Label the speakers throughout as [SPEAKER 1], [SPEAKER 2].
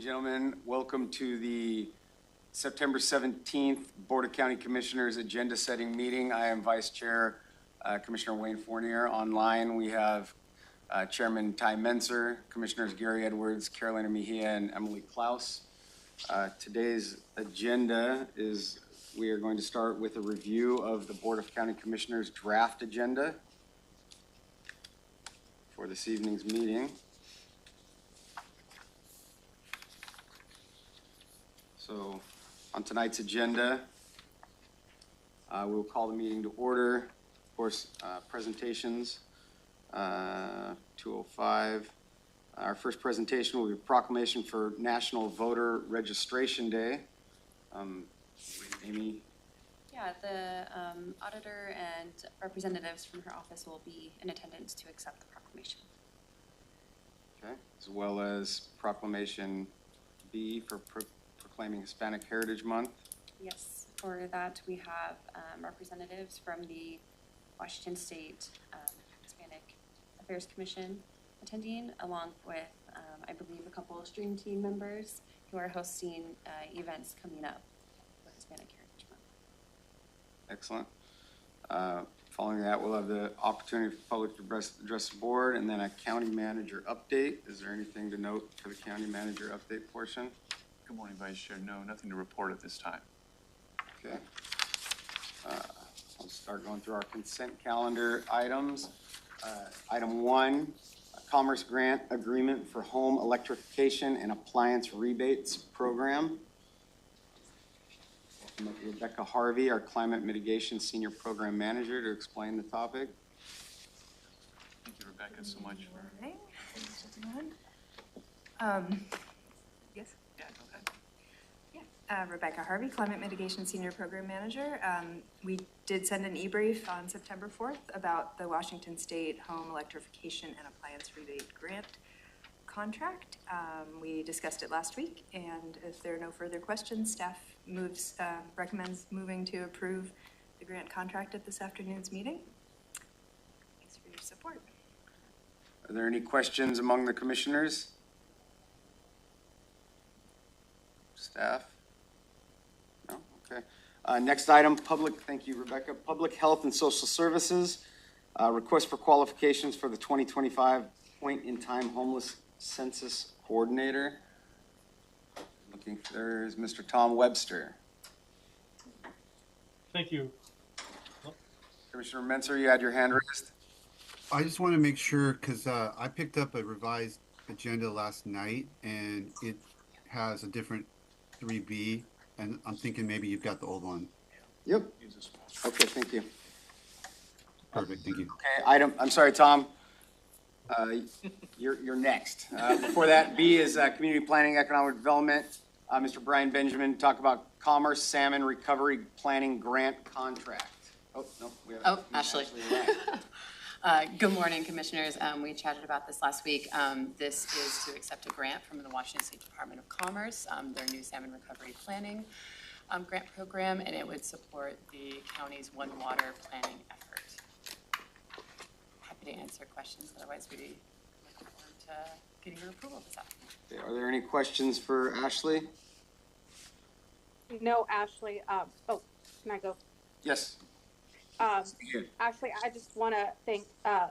[SPEAKER 1] Gentlemen, welcome to the September 17th Board of County Commissioners agenda setting meeting. I am Vice Chair Commissioner Wayne Fournier. Online we have Chairman Ty Menser, Commissioners Gary Edwards, Carolina Mejia, and Emily Klaus. Today's agenda is we are going to start with a review of the Board of County Commissioners draft agenda for this evening's meeting. So on tonight's agenda, we will call the meeting to order. Of course, presentations, 2:05. Our first presentation will be a proclamation for National Voter Registration Day. Amy?
[SPEAKER 2] Yeah, the auditor and representatives from her office will be in attendance to accept the proclamation.
[SPEAKER 1] Okay, as well as proclamation B for proclaiming Hispanic Heritage Month.
[SPEAKER 2] Yes, for that we have representatives from the Washington State Hispanic Affairs Commission attending, along with, I believe, a couple of stream team members who are hosting events coming up for Hispanic Heritage Month.
[SPEAKER 1] Excellent. Following that, we'll have the opportunity for public to address the board, and then a county manager update. Is there anything to note for the county manager update portion?
[SPEAKER 3] Good morning, Vice Chair. No, nothing to report at this time.
[SPEAKER 1] Okay. I'll start going through our consent calendar items. Item 1, a Commerce Grant Agreement for Home Electrification and Appliance Rebates Program. Welcome up Rebecca Harvey, our Climate Mitigation Senior Program Manager, to explain the topic.
[SPEAKER 3] Thank you, Rebecca, so much for.
[SPEAKER 4] Yes.
[SPEAKER 3] Yeah, go ahead.
[SPEAKER 4] Rebecca Harvey, Climate Mitigation Senior Program Manager. We did send an e-brief on September 4th about the Washington State Home Electrification and Appliance Rebate Grant contract. We discussed it last week, and if there are no further questions, staff recommends moving to approve the grant contract at this afternoon's meeting. Thanks for your support.
[SPEAKER 1] Are there any questions among the commissioners? Staff? No? Okay. Next item, thank you, Rebecca. Public Health and Social Services. Request for qualifications for the 2025 point-in-time homeless census coordinator. Looking for, there is Mr. Tom Webster.
[SPEAKER 5] Thank you.
[SPEAKER 1] Commissioner Menser, you had your hand raised.
[SPEAKER 6] I just want to make sure, because I picked up a revised agenda last night, and it has a different 3B, and I'm thinking maybe you've got the old one.
[SPEAKER 1] Yep. Okay, thank you.
[SPEAKER 6] Perfect, thank you.
[SPEAKER 1] Okay, I'm sorry, Tom. You're next. Before that, B is Community Planning, Economic Development. Mr. Brian Benjamin, talk about Commerce Salmon Recovery Planning Grant Contract. Oh, no. We have
[SPEAKER 7] Ashley. Good morning, Commissioners. We chatted about this last week. This is to accept a grant from the Washington State Department of Commerce, their new salmon recovery planning grant program, and it would support the county's One Water planning effort. Happy to answer questions. Otherwise, we look forward to getting your approval this afternoon.
[SPEAKER 1] Okay, are there any questions for Ashley?
[SPEAKER 8] No, Ashley. Can I go?
[SPEAKER 1] Yes.
[SPEAKER 8] Actually, I just want to thank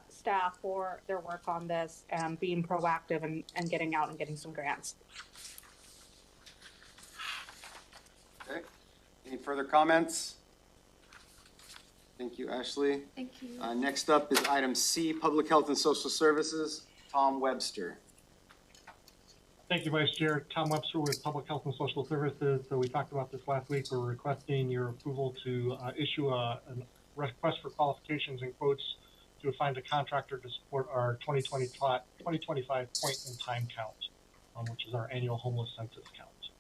[SPEAKER 8] staff for their work on this and being proactive and getting out and getting some grants.
[SPEAKER 1] Okay. Any further comments? Thank you, Ashley.
[SPEAKER 2] Thank you.
[SPEAKER 1] Next up is item C, Public Health and Social Services. Tom Webster.
[SPEAKER 5] Thank you, Vice Chair. Tom Webster with Public Health and Social Services. So we talked about this last week. We're requesting your approval to issue a request for qualifications and quotes to find a contractor to support our 2025 point-in-time count, which is our annual homeless census count.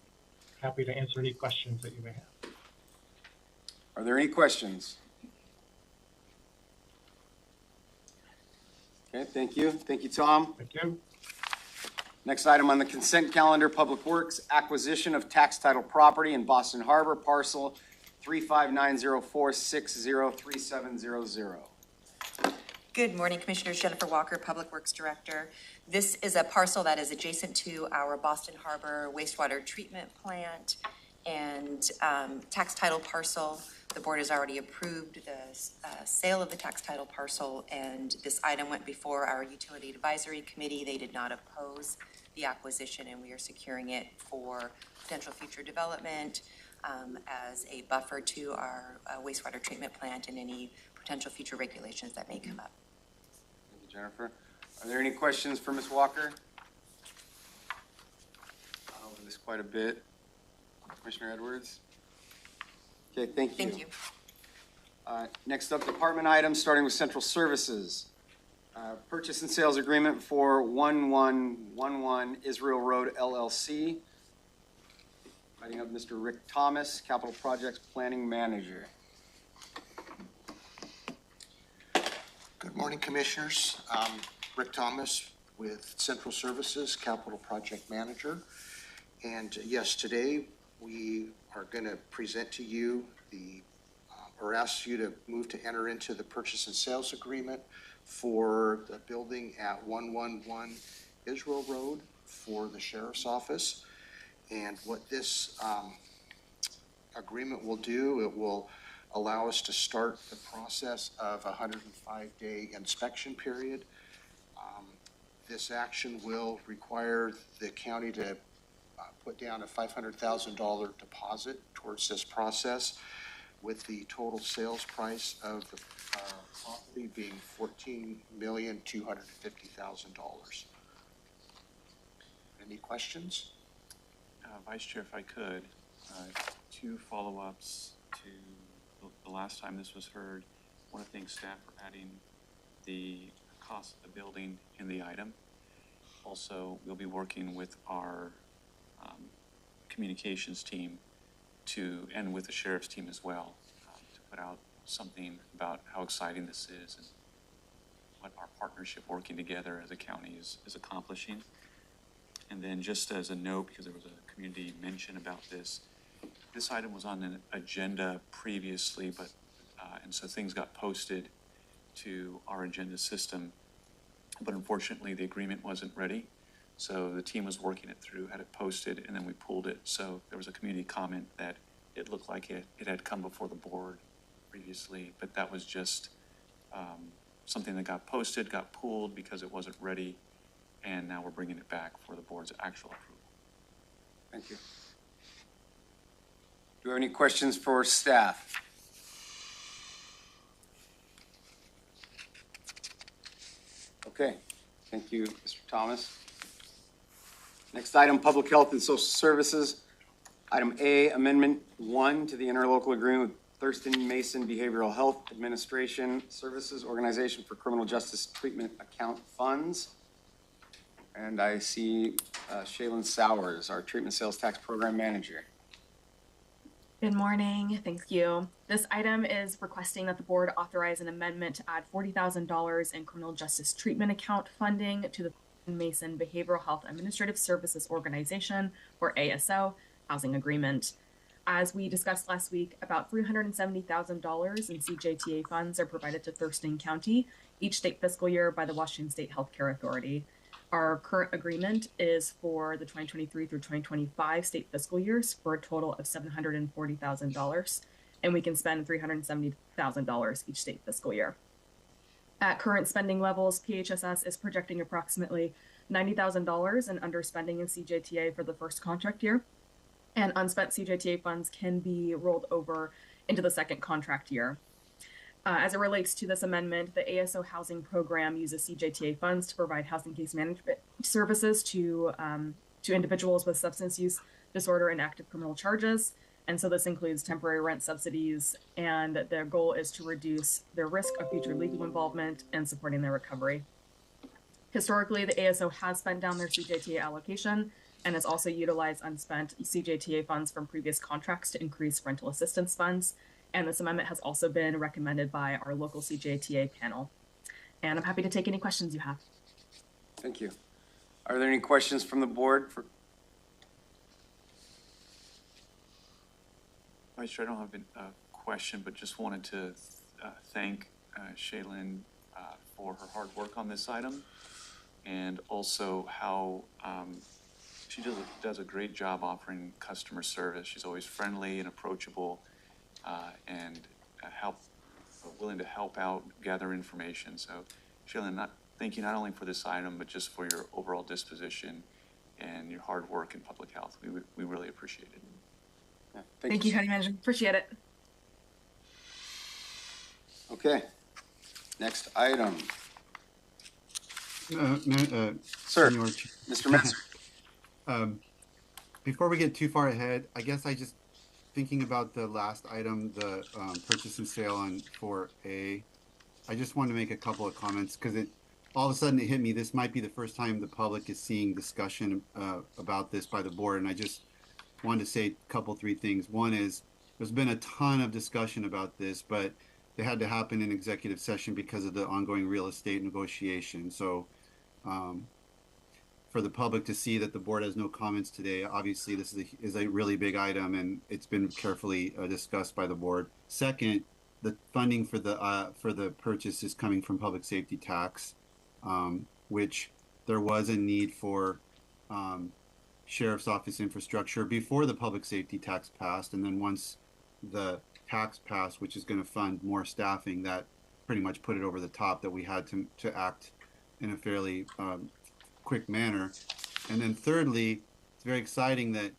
[SPEAKER 5] Happy to answer any questions that you may have.
[SPEAKER 1] Are there any questions? Okay, thank you. Thank you, Tom.
[SPEAKER 5] Thank you.
[SPEAKER 1] Next item on the consent calendar, Public Works, acquisition of tax title property in Boston Harbor, parcel 35904603700.
[SPEAKER 9] Good morning, Commissioners. Jennifer Walker, Public Works Director. This is a parcel that is adjacent to our Boston Harbor wastewater treatment plant and tax title parcel. The board has already approved the sale of the tax title parcel, and this item went before our Utility Advisory Committee. They did not oppose the acquisition, and we are securing it for potential future development as a buffer to our wastewater treatment plant and any potential future regulations that may come up.
[SPEAKER 1] Thank you, Jennifer. Are there any questions for Ms. Walker? I'll over this quite a bit. Commissioner Edwards? Okay, thank you.
[SPEAKER 9] Thank you.
[SPEAKER 1] Next up, department items, starting with central services. Purchase and sales agreement for 1111 Israel Road LLC. Inviting up Mr. Rick Thomas, Capital Projects Planning Manager.
[SPEAKER 10] Good morning, Commissioners. Rick Thomas with Central Services, Capital Project Manager. And yes, today we are going to present to you or ask you to move to enter into the purchase and sales agreement for the building at 111 Israel Road for the Sheriff's Office. And what this agreement will do, it will allow us to start the process of a 105-day inspection period. This action will require the county to put down a $500,000 deposit towards this process, with the total sales price of the property being $14,250,000. Any questions?
[SPEAKER 3] Vice Chair, if I could, two follow-ups to the last time this was heard. I want to thank staff for adding the cost of the building in the item. Also, we'll be working with our communications team and with the sheriff's team as well, to put out something about how exciting this is and what our partnership working together as a county is accomplishing. And then just as a note, because there was a community mention about this item was on an agenda previously, but and so things got posted to our agenda system, but unfortunately the agreement wasn't ready. So the team was working it through, had it posted, and then we pulled it. So there was a community comment that it looked like it had come before the board previously, but that was just something that got posted, got pulled because it wasn't ready, and now we're bringing it back for the board's actual approval.
[SPEAKER 1] Thank you. Do we have any questions for staff? Okay, thank you, Mr. Thomas. Next item, Public Health and Social Services. Item A, Amendment 1 to the interlocal agreement with Thurston Mason Behavioral Health Administration Services Organization for Criminal Justice Treatment Account Funds. And I see Shaylin Sowers, our Treatment Sales Tax Program Manager.
[SPEAKER 11] Good morning, thank you. This item is requesting that the board authorize an amendment to add $40,000 in criminal justice treatment account funding to the Mason Behavioral Health Administrative Services Organization, or ASO, housing agreement. As we discussed last week, about $370,000 in CJTA funds are provided to Thurston County each state fiscal year by the Washington State Healthcare Authority. Our current agreement is for the 2023 through 2025 state fiscal years for a total of $740,000, and we can spend $370,000 each state fiscal year. At current spending levels, PHSS is projecting approximately $90,000 in underspending in CJTA for the first contract year, and unspent CJTA funds can be rolled over into the second contract year. As it relates to this amendment, the ASO housing program uses CJTA funds to provide housing case management services to individuals with substance use disorder and active criminal charges. And so this includes temporary rent subsidies, and their goal is to reduce their risk of future legal involvement and supporting their recovery. Historically, the ASO has spent down their CJTA allocation and has also utilized unspent CJTA funds from previous contracts to increase rental assistance funds. And this amendment has also been recommended by our local CJTA panel. And I'm happy to take any questions you have.
[SPEAKER 1] Thank you. Are there any questions from the board?
[SPEAKER 3] Vice Chair, I don't have a question, but just wanted to thank Shaylin for her hard work on this item, and also how she does a great job offering customer service. She's always friendly and approachable, and willing to help out, gather information. So, Sheila, thank you not only for this item, but just for your overall disposition and your hard work in public health. We really appreciate it.
[SPEAKER 1] Yeah,
[SPEAKER 11] Thank you, County Manager. Appreciate it.
[SPEAKER 1] Okay. Next item. Sir,
[SPEAKER 6] Senor
[SPEAKER 1] Mr. Metzger.
[SPEAKER 6] Before we get too far ahead, I guess thinking about the last item, the purchase and sale on 4A, I just wanted to make a couple of comments because all of a sudden it hit me. This might be the first time the public is seeing discussion about this by the board, and I just wanted to say a couple, three things. One is there's been a ton of discussion about this, but it had to happen in executive session because of the ongoing real estate negotiation. So for the public to see that the board has no comments today, obviously this is a really big item and it's been carefully discussed by the board. Second, the funding for the purchase is coming from public safety tax, which there was a need for sheriff's office infrastructure before the public safety tax passed, and then once the tax passed, which is going to fund more staffing, that pretty much put it over the top that we had to act in a fairly quick manner. And then thirdly, it's very exciting that,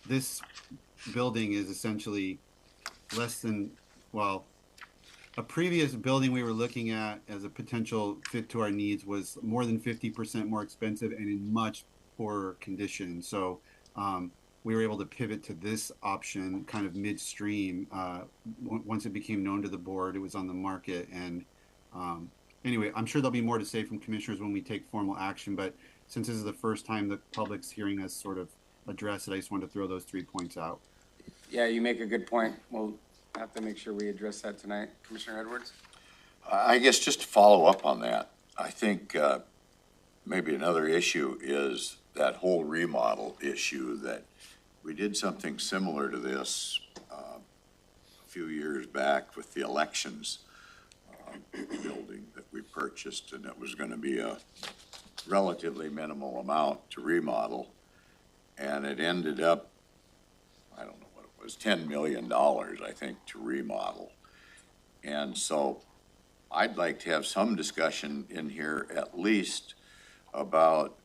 [SPEAKER 6] this building is essentially less than, a previous building we were looking at as a potential fit to our needs was more than 50% more expensive and in much poorer condition. So we were able to pivot to this option kind of midstream. Once it became known to the board, it was on the market. And anyway, I'm sure there'll be more to say from commissioners when we take formal action, but since this is the first time the public's hearing us sort of address it, I just wanted to throw those 3 points out.
[SPEAKER 1] Yeah, you make a good point. We'll have to make sure we address that tonight. Commissioner Edwards?
[SPEAKER 12] I guess just to follow up on that, I think maybe another issue is that whole remodel issue, that we did something similar to this a few years back with the elections building that we purchased, and it was going to be a relatively minimal amount to remodel, and it ended up, I don't know what it was, $10 million, I think, to remodel. And so I'd like to have some discussion in here at least about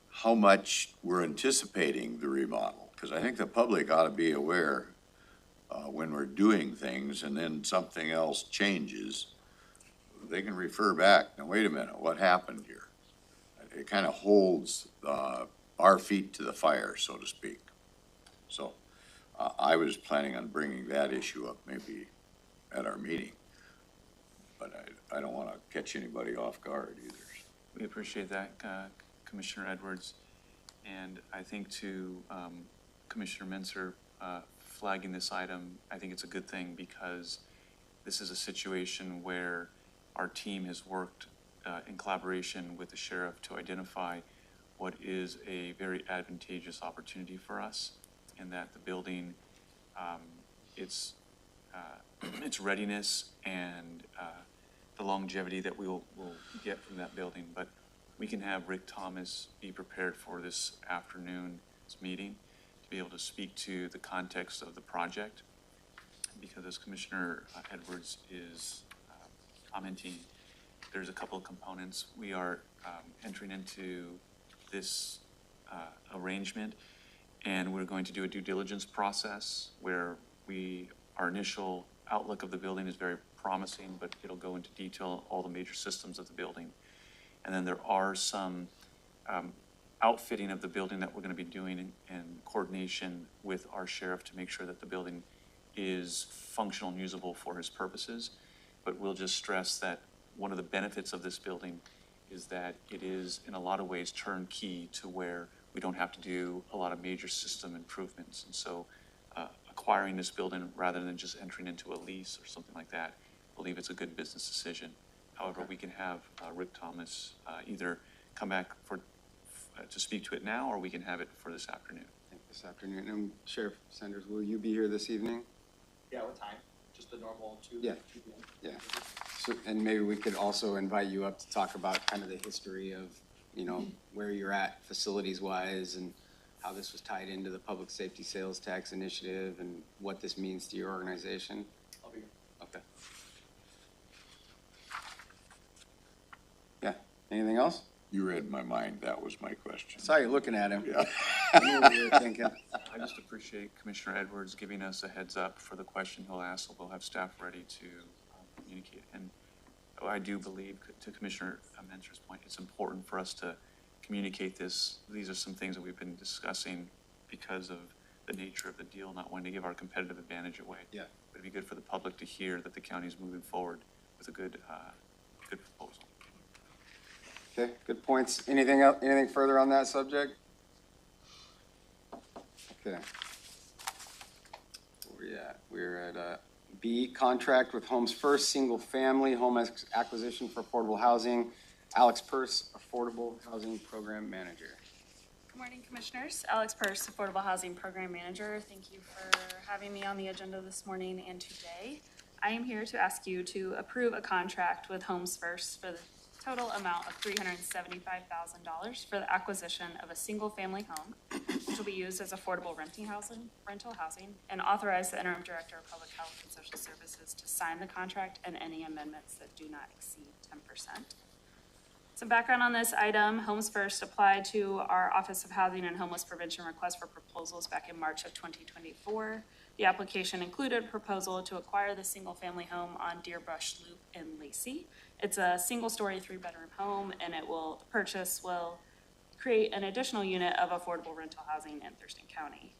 [SPEAKER 12] how much we're anticipating the remodel, because I think the public ought to be aware when we're doing things and then something else changes, they can refer back. Now, wait a minute, what happened here? It kind of holds our feet to the fire, so to speak. So I was planning on bringing that issue up maybe at our meeting, but I don't want to catch anybody off guard either.
[SPEAKER 3] We appreciate that, Commissioner Edwards. And I think to Commissioner Menser flagging this item, I think it's a good thing because this is a situation where our team has worked in collaboration with the sheriff to identify what is a very advantageous opportunity for us, and that the building, its readiness and the longevity that we'll get from that building. But we can have Rick Thomas be prepared for this afternoon's meeting to be able to speak to the context of the project, because as Commissioner Edwards is commenting, there's a couple of components. We are entering into this arrangement, and we're going to do a due diligence process where our initial outlook of the building is very promising, but it'll go into detail all the major systems of the building. And then there are some outfitting of the building that we're going to be doing in coordination with our sheriff to make sure that the building is functional and usable for his purposes. But we'll just stress that one of the benefits of this building is that it is in a lot of ways turnkey, to where we don't have to do a lot of major system improvements. And so acquiring this building rather than just entering into a lease or something like that, I believe it's a good business decision. However, we can have Rick Thomas either come back to speak to it now, or we can have it for this afternoon.
[SPEAKER 1] This afternoon. And Sheriff Sanders, will you be here this evening?
[SPEAKER 13] Yeah, what time? Just the normal 2
[SPEAKER 1] Yeah.
[SPEAKER 13] 2 p.m.?
[SPEAKER 1] Yeah. and maybe we could also invite you up to talk about kind of the history of, where you're at facilities-wise and how this was tied into the public safety sales tax initiative and what this means to your organization.
[SPEAKER 3] I'll be here.
[SPEAKER 1] Okay. Yeah, anything else?
[SPEAKER 12] You read my mind, that was my question.
[SPEAKER 1] Saw you looking at him.
[SPEAKER 12] Yeah.
[SPEAKER 1] I knew what you were thinking.
[SPEAKER 3] I just appreciate Commissioner Edwards giving us a heads up for the question he'll ask, so we'll have staff ready to communicate. And I do believe, to Commissioner Mentor's point, it's important for us to communicate this. These are some things that we've been discussing because of the nature of the deal, not wanting to give our competitive advantage away.
[SPEAKER 1] Yeah.
[SPEAKER 3] But it'd be good for the public to hear that the county is moving forward with a good proposal.
[SPEAKER 1] Okay, good points. Anything else, anything further on that subject? Okay. Where we at? We're at B, contract with Homes First, single family home acquisition for affordable housing. Alex Purse, Affordable Housing Program Manager.
[SPEAKER 13] Good morning, Commissioners. Alex Purse, Affordable Housing Program Manager. Thank you for having me on the agenda this morning and today. I am here to ask you to approve a contract with Homes First for the total amount of $375,000 for the acquisition of a single-family home, which will be used as affordable rental housing, and authorize the Interim Director of Public Health and Social Services to sign the contract and any amendments that do not exceed 10%. Some background on this item: Homes First applied to our Office of Housing and Homeless Prevention request for proposals back in March of 2024. The application included a proposal to acquire the single-family home on Deerbrush Loop in Lacey. It's a single-story, 3-bedroom home, and the purchase will create an additional unit of affordable rental housing in Thurston County.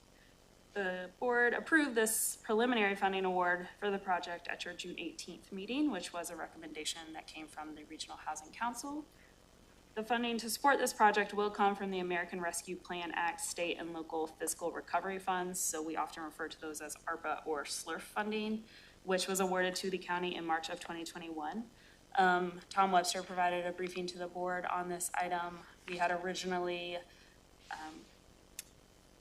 [SPEAKER 13] The board approved this preliminary funding award for the project at your June 18th meeting, which was a recommendation that came from the Regional Housing Council. The funding to support this project will come from the American Rescue Plan Act state and local fiscal recovery funds, so we often refer to those as ARPA or SLRF funding, which was awarded to the county in March of 2021. Tom Webster provided a briefing to the board on this item. We had originally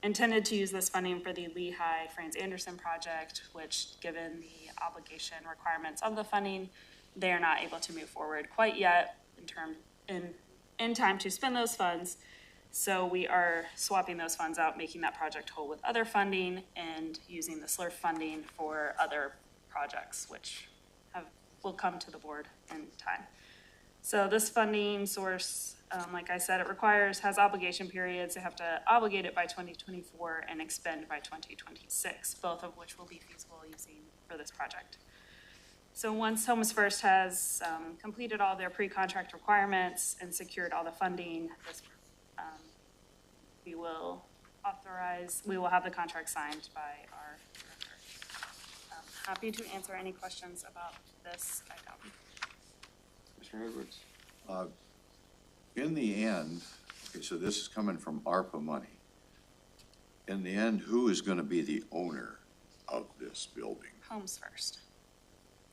[SPEAKER 13] intended to use this funding for the Lehigh Franz Anderson project, which, given the obligation requirements of the funding, they are not able to move forward quite yet in time to spend those funds. So we are swapping those funds out, making that project whole with other funding, and using the SLRF funding for other projects, which will come to the board in time. So this funding source, like I said, has obligation periods. They have to obligate it by 2024 and expend by 2026, both of which will be feasible using for this project. So once Homes First has completed all their pre-contract requirements and secured all the funding, we will have the contract signed by our director. Happy to answer any questions about this item.
[SPEAKER 1] Commissioner Edwards.
[SPEAKER 12] In the end, okay, so this is coming from ARPA money. In the end, who is going to be the owner of this building?
[SPEAKER 13] Homes First.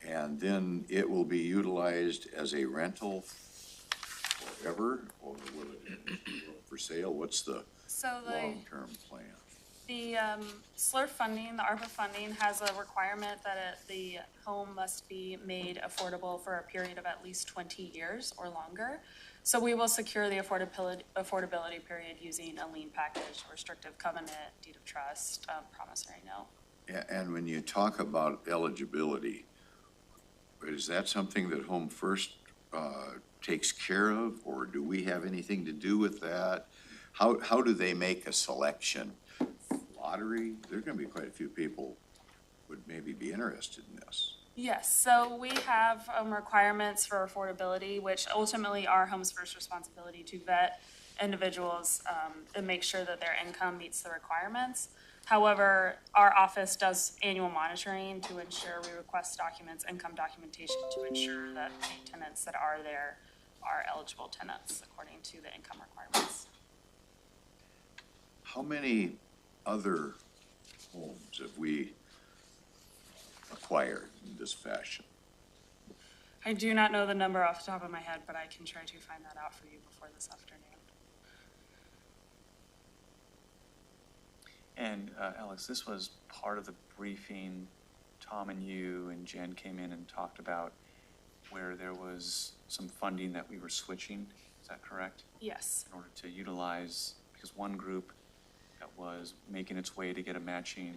[SPEAKER 12] And then it will be utilized as a rental forever, or will it be for sale? What's the long-term plan?
[SPEAKER 13] The SLRF funding, the ARPA funding, has a requirement that the home must be made affordable for a period of at least 20 years or longer. So we will secure the affordability period using a lien package, restrictive covenant, deed of trust, promissory note.
[SPEAKER 12] And when you talk about eligibility, is that something that Home First takes care of, or do we have anything to do with that? How do they make a selection? Lottery? There's going to be quite a few people would maybe be interested in this.
[SPEAKER 13] Yes, so we have requirements for affordability, which ultimately are Homes First responsibility to vet individuals and make sure that their income meets the requirements. However, our office does annual monitoring to ensure we request documents, income documentation, to ensure that the tenants that are there are eligible tenants according to the income requirements.
[SPEAKER 12] How many other homes have we acquired in this fashion?
[SPEAKER 13] I do not know the number off the top of my head, but I can try to find that out for you before this afternoon.
[SPEAKER 3] And Alex, this was part of the briefing Tom and you and Jen came in and talked about. where there was some funding that we were switching, is that correct?
[SPEAKER 13] Yes,
[SPEAKER 3] In order to utilize, because one group that was making its way to get a matching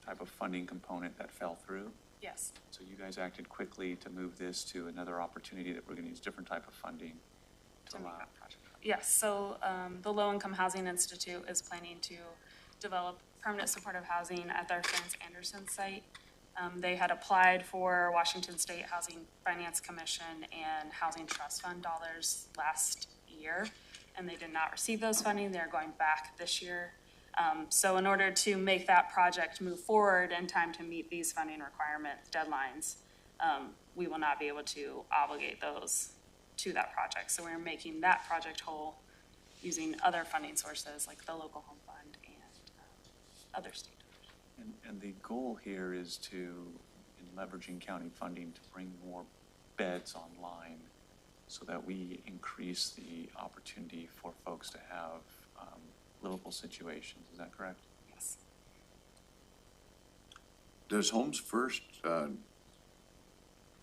[SPEAKER 3] type of funding component that fell through.
[SPEAKER 13] yes.
[SPEAKER 3] So you guys acted quickly to move this to another opportunity that we're gonna use different type of funding to
[SPEAKER 13] To make
[SPEAKER 3] allow.
[SPEAKER 13] that project. Yes, so the Low Income Housing Institute is planning to develop permanent supportive housing at their Franz Anderson site. They had applied for Washington State Housing Finance Commission and Housing Trust Fund dollars last year, and they did not receive those funding. They're going back this year. So in order to make that project move forward in time to meet these funding requirements, deadlines, we will not be able to obligate those to that project. So we're making that project whole using other funding sources like the local home fund and other state donors.
[SPEAKER 3] And the goal here is to, in leveraging county funding, to bring more beds online so that we increase the opportunity for folks to have livable situations. Is that correct?
[SPEAKER 13] Yes.
[SPEAKER 12] Does Homes First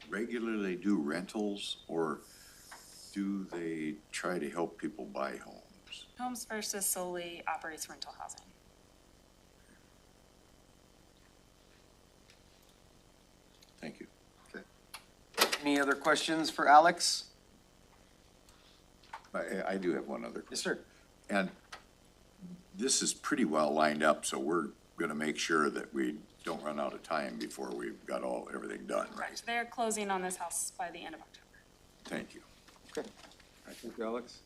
[SPEAKER 12] regularly do rentals, or do they try to help people buy homes?
[SPEAKER 13] Homes First is solely operates rental housing.
[SPEAKER 12] Thank you.
[SPEAKER 1] Any other questions for Alex?
[SPEAKER 12] I do have one other
[SPEAKER 1] Yes,
[SPEAKER 12] question.
[SPEAKER 1] sir.
[SPEAKER 12] And this is pretty well lined up, so we're gonna make sure that we don't run out of time before we've got everything done, right?
[SPEAKER 13] They're closing on this house by the end of October.
[SPEAKER 12] Thank you.
[SPEAKER 1] Okay. All right, thank you, Alex.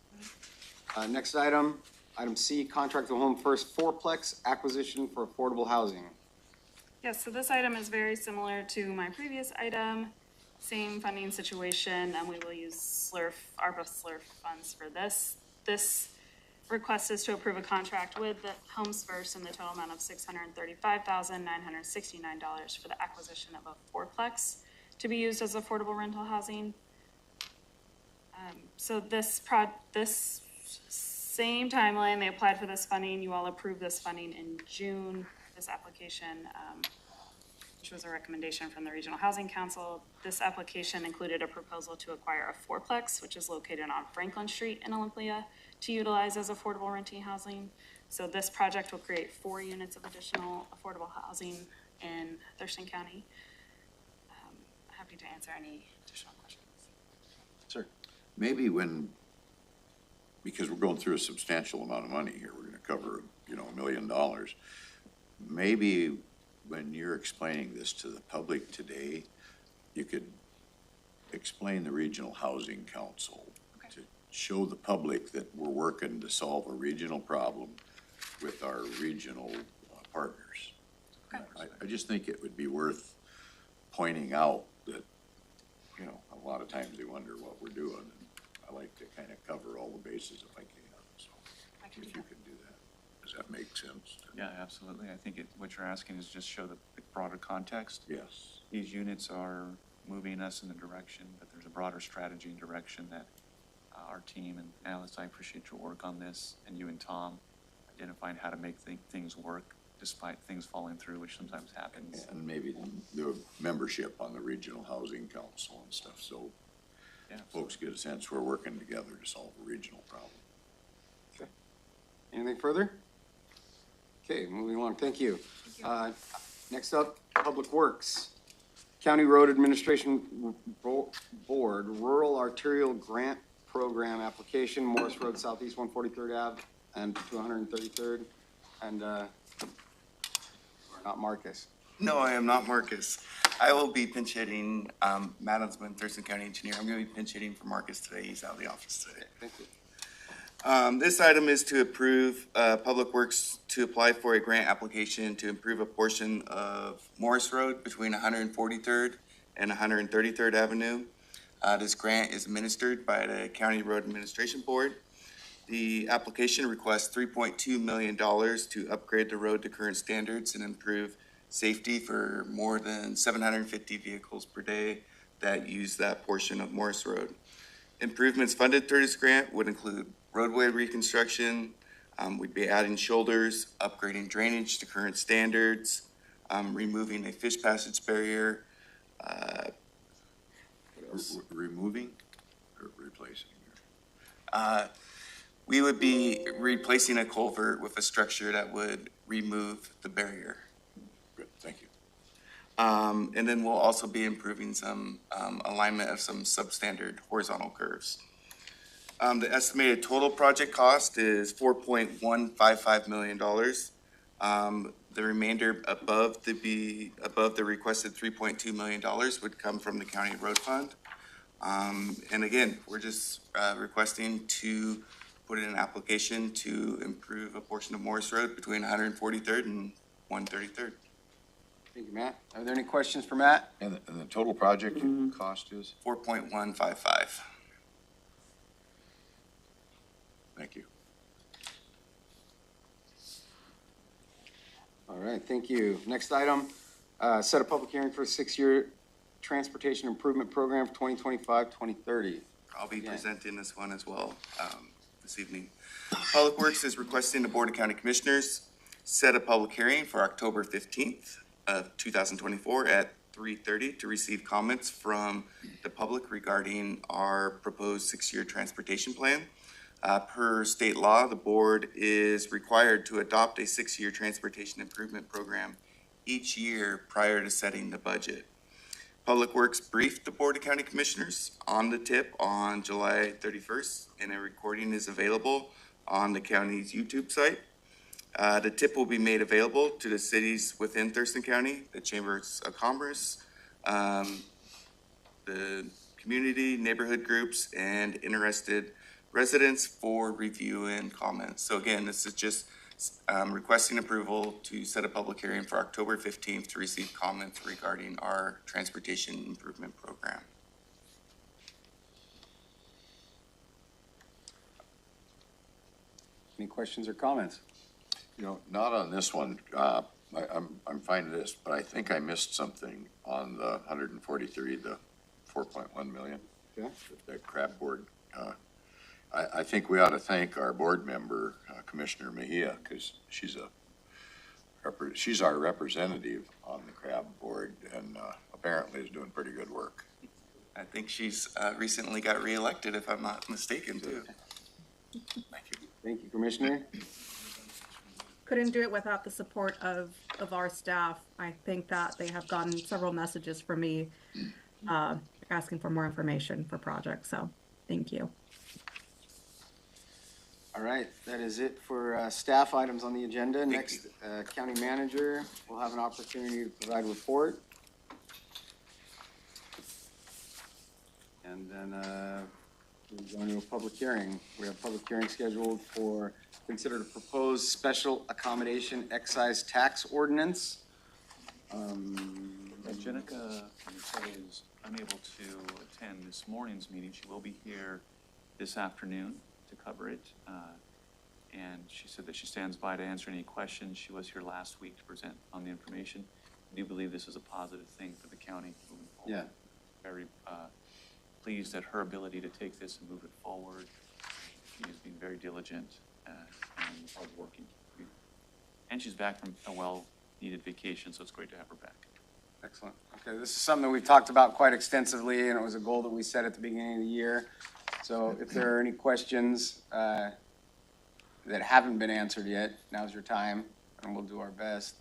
[SPEAKER 1] Next item, item C, contract with Home First fourplex acquisition for affordable housing.
[SPEAKER 13] Yes, so this item is very similar to my previous item. Same funding situation, and we will use ARPA SLURF funds for this. This request is to approve a contract with the Homes First in the total amount of $635,969 for the acquisition of a fourplex to be used as affordable rental housing. So this same timeline, they applied for this funding. You all approved this funding in June. This application, which was a recommendation from the Regional Housing Council. This application included a proposal to acquire a fourplex, which is located on Franklin Street in Olympia, to utilize as affordable renting housing. So this project will create 4 units of additional affordable housing in Thurston County. Happy to answer any additional questions.
[SPEAKER 1] Sir.
[SPEAKER 12] Maybe because we're going through a substantial amount of money here, we're gonna cover, $1 million. Maybe when you're explaining this to the public today, you could explain the Regional Housing Council to show the public that we're working to solve a regional problem with our regional partners.
[SPEAKER 13] Okay.
[SPEAKER 12] I just think it would be worth pointing out that, a lot of times they wonder what we're doing, and I like to kind of cover all the bases if I can, so
[SPEAKER 13] I can
[SPEAKER 12] if
[SPEAKER 13] do
[SPEAKER 12] you
[SPEAKER 13] that.
[SPEAKER 12] can do that. Does that make sense?
[SPEAKER 3] Yeah, absolutely. I think what you're asking is just show the broader context.
[SPEAKER 12] Yes.
[SPEAKER 3] These units are moving us in the direction, but there's a broader strategy and direction that our team, and Alice, I appreciate your work on this, and you and Tom identifying how to make things work despite things falling through, which sometimes happens.
[SPEAKER 12] And maybe the membership on the Regional Housing Council and stuff, so
[SPEAKER 3] Yeah.
[SPEAKER 12] folks get a sense we're working together to solve a regional problem.
[SPEAKER 1] Anything further? Okay, moving along, thank you. Next up, Public Works. County Road Administration Board, Rural Arterial Grant Program Application, Morris Road Southeast, 143rd Ave and 233rd. And, not Marcus.
[SPEAKER 14] No, I am not Marcus. I will be pinch hitting, Matt Huntsman, Thurston County Engineer. I'm gonna be pinch hitting for Marcus today. He's out of the office today.
[SPEAKER 1] Thank you.
[SPEAKER 14] This item is to approve, Public Works to apply for a grant application to improve a portion of Morris Road between 143rd and 133rd Avenue. This grant is administered by the County Road Administration Board. The application requests $3.2 million to upgrade the road to current standards and improve safety for more than 750 vehicles per day that use that portion of Morris Road. Improvements funded through this grant would include roadway reconstruction, we'd be adding shoulders, upgrading drainage to current standards, removing a fish passage barrier. What
[SPEAKER 12] Removing or replacing?
[SPEAKER 14] We would be replacing a culvert with a structure that would remove the barrier.
[SPEAKER 12] Good, thank you.
[SPEAKER 14] And then we'll also be improving some alignment of some substandard horizontal curves. The estimated total project cost is $4.155 million. The remainder above the requested $3.2 million would come from the county road fund. And again, we're just requesting to put in an application to improve a portion of Morris Road between 143rd and 133rd.
[SPEAKER 1] Thank you, Matt. Are there any questions for Matt?
[SPEAKER 12] And the total project cost is?
[SPEAKER 14] 4.155.
[SPEAKER 12] Thank you.
[SPEAKER 1] All right, thank you. Next item, set a public hearing for a 6-year transportation improvement program for 2025-2030.
[SPEAKER 14] I'll be presenting this one as well this evening. Public Works is requesting the Board of County Commissioners set a public hearing for October 15th of 2024 at 3:30 to receive comments from the public regarding our proposed 6-year transportation plan. Per state law, the board is required to adopt a 6-year transportation improvement program each year prior to setting the budget. Public Works briefed the Board of County Commissioners on the tip on July 31st, and a recording is available on the county's YouTube site. The tip will be made available to the cities within Thurston County, the Chambers of Commerce, the community, neighborhood groups, and interested residents for review and comments. So again, this is just requesting approval to set a public hearing for October 15th to receive comments regarding our transportation improvement program.
[SPEAKER 1] Any questions or comments?
[SPEAKER 12] You know, not on this one. I'm fine with this, but I think I missed something on the 143, the 4.1 million.
[SPEAKER 1] Yeah.
[SPEAKER 12] The crab board. I think we ought to thank our board member, Commissioner Mejia, because she's our representative on the crab board, and apparently is doing pretty good work.
[SPEAKER 14] I think she's recently got reelected, if I'm not mistaken, too.
[SPEAKER 12] Thank you.
[SPEAKER 1] Thank you, Commissioner.
[SPEAKER 8] Couldn't do it without the support of our staff. I think that they have gotten several messages from me asking for more information for projects, so thank you.
[SPEAKER 1] All right, that is it for staff items on the agenda. Next, County Manager will have an opportunity to provide a report. And then we're going to a public hearing. We have a public hearing scheduled for consider the proposed special accommodation excise tax ordinance.
[SPEAKER 3] Jenica is unable to attend this morning's meeting. She will be here this afternoon to cover it. And she said that she stands by to answer any questions. She was here last week to present on the information. I do believe this is a positive thing for the county moving forward.
[SPEAKER 1] Yeah.
[SPEAKER 3] Very pleased at her ability to take this and move it forward. She has been very diligent and hardworking. And she's back from a well-needed vacation, so it's great to have her back.
[SPEAKER 1] Excellent. Okay, this is something that we've talked about quite extensively, and it was a goal that we set at the beginning of the year. So if there are any questions that haven't been answered yet, now's your time, and we'll do our best.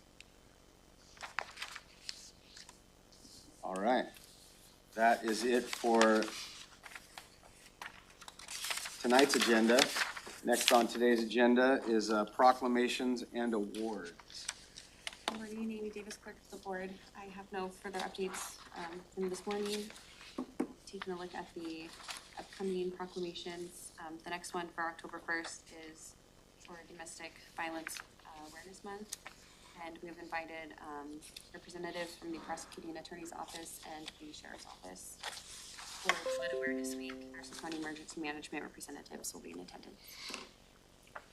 [SPEAKER 1] All right. That is it for tonight's agenda. Next on today's agenda is proclamations and awards.
[SPEAKER 2] Good morning, Amy Davis, clerk of the board. I have no further updates from this morning. Taking a look at the upcoming proclamations. The next one for October 1st is for Domestic Violence Awareness Month. And we have invited representatives from the prosecuting attorney's office and the sheriff's office for Flood Awareness Week. Our County Emergency Management representatives will be in attendance.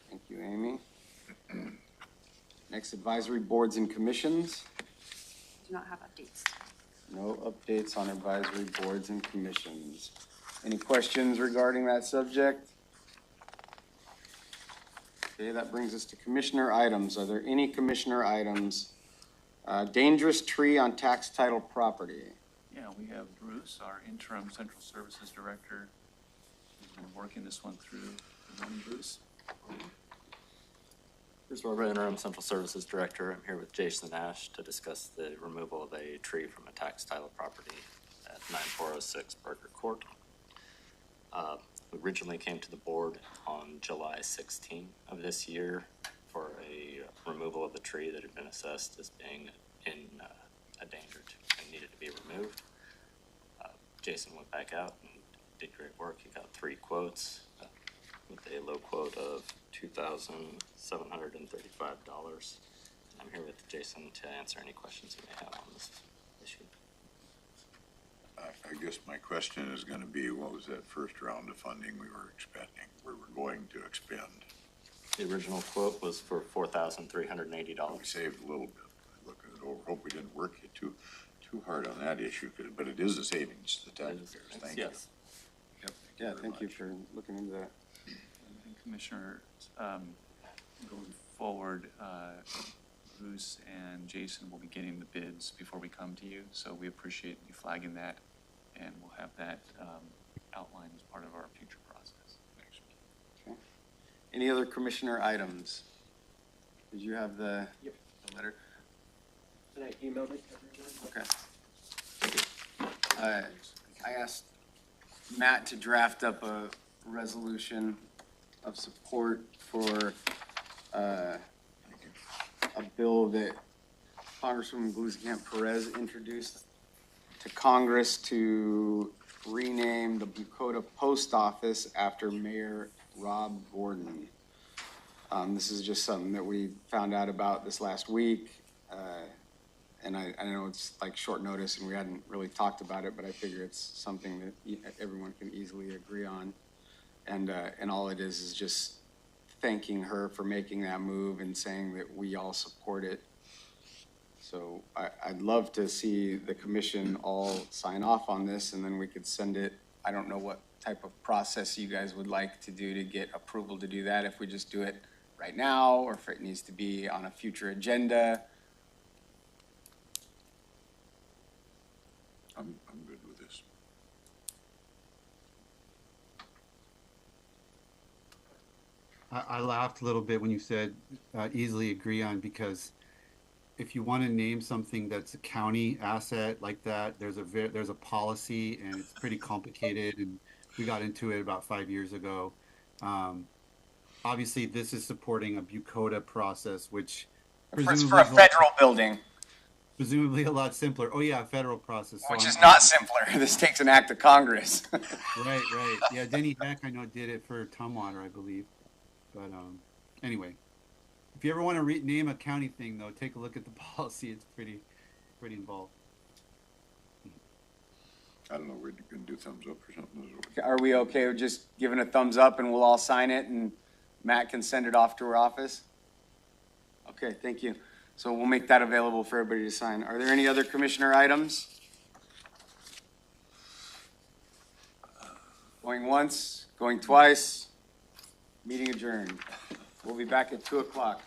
[SPEAKER 1] Thank you, Amy. Next, advisory boards and commissions.
[SPEAKER 2] Do not have updates.
[SPEAKER 1] No updates on advisory boards and commissions. Any questions regarding that subject? Okay, that brings us to commissioner items. Are there any commissioner items? Dangerous tree on tax title property.
[SPEAKER 3] Yeah, we have Bruce, our interim central services director, who's been working this one through. Good morning, Bruce.
[SPEAKER 15] Bruce Barber, Interim Central Services Director. I'm here with Jason Ash to discuss the removal of a tree from a tax title property at 9406 Burger Court. We originally came to the board on July 16 of this year for a removal of the tree that had been assessed as being in a danger and needed to be removed. Jason went back out and did great work. He got 3 quotes with a low quote of $2,735. I'm here with Jason to answer any questions you may have on this issue.
[SPEAKER 12] I guess my question is gonna be, what was that first round of funding we were expecting, we were going to expend?
[SPEAKER 15] The original quote was for $4,380.
[SPEAKER 12] We saved a little bit. Look at it over. Hope we didn't work you too hard on that issue, but it is a savings to the taxpayers. Thank you.
[SPEAKER 15] Yes.
[SPEAKER 1] Yep. Yeah, thank you for looking into that.
[SPEAKER 3] And Commissioner, going forward, Bruce and Jason will be getting the bids before we come to you, so we appreciate you flagging that, and we'll have that outlined as part of our future process.
[SPEAKER 12] Thanks.
[SPEAKER 1] Okay. Any other commissioner items? Did you have the letter?
[SPEAKER 16] And I emailed it.
[SPEAKER 1] Okay. I asked Matt to draft up a resolution of support for a bill that Congresswoman Glusenkamp Perez introduced to Congress to rename the Bucota Post Office after Mayor Rob Gordon. This is just something that we found out about this last week. And I know it's like short notice and we hadn't really talked about it, but I figure it's something that everyone can easily agree on. And all it is just thanking her for making that move and saying that we all support it. So I'd love to see the commission all sign off on this, and then we could send it. I don't know what type of process you guys would like to do to get approval to do that, if we just do it right now, or if it needs to be on a future agenda.
[SPEAKER 12] I'm good with this.
[SPEAKER 6] I laughed a little bit when you said easily agree on, because if you want to name something that's a county asset like that, there's a policy and it's pretty complicated, and we got into it about 5 years ago. Obviously, this is supporting a Bucota process, which
[SPEAKER 1] For a federal building.
[SPEAKER 6] Presumably a lot simpler. Oh yeah, federal process.
[SPEAKER 1] Which is not simpler. This takes an act of Congress.
[SPEAKER 6] Right. Yeah, Denny Heck, I know, did it for Tumwater, I believe. But anyway, if you ever want to name a county thing, though, take a look at the policy. It's pretty involved.
[SPEAKER 12] I don't know, we're gonna do thumbs up or something.
[SPEAKER 1] Are we okay with just giving a thumbs up and we'll all sign it and Matt can send it off to her office? Okay, thank you. So we'll make that available for everybody to sign. Are there any other commissioner items? Going once, going twice, meeting adjourned. We'll be back at 2 o'clock.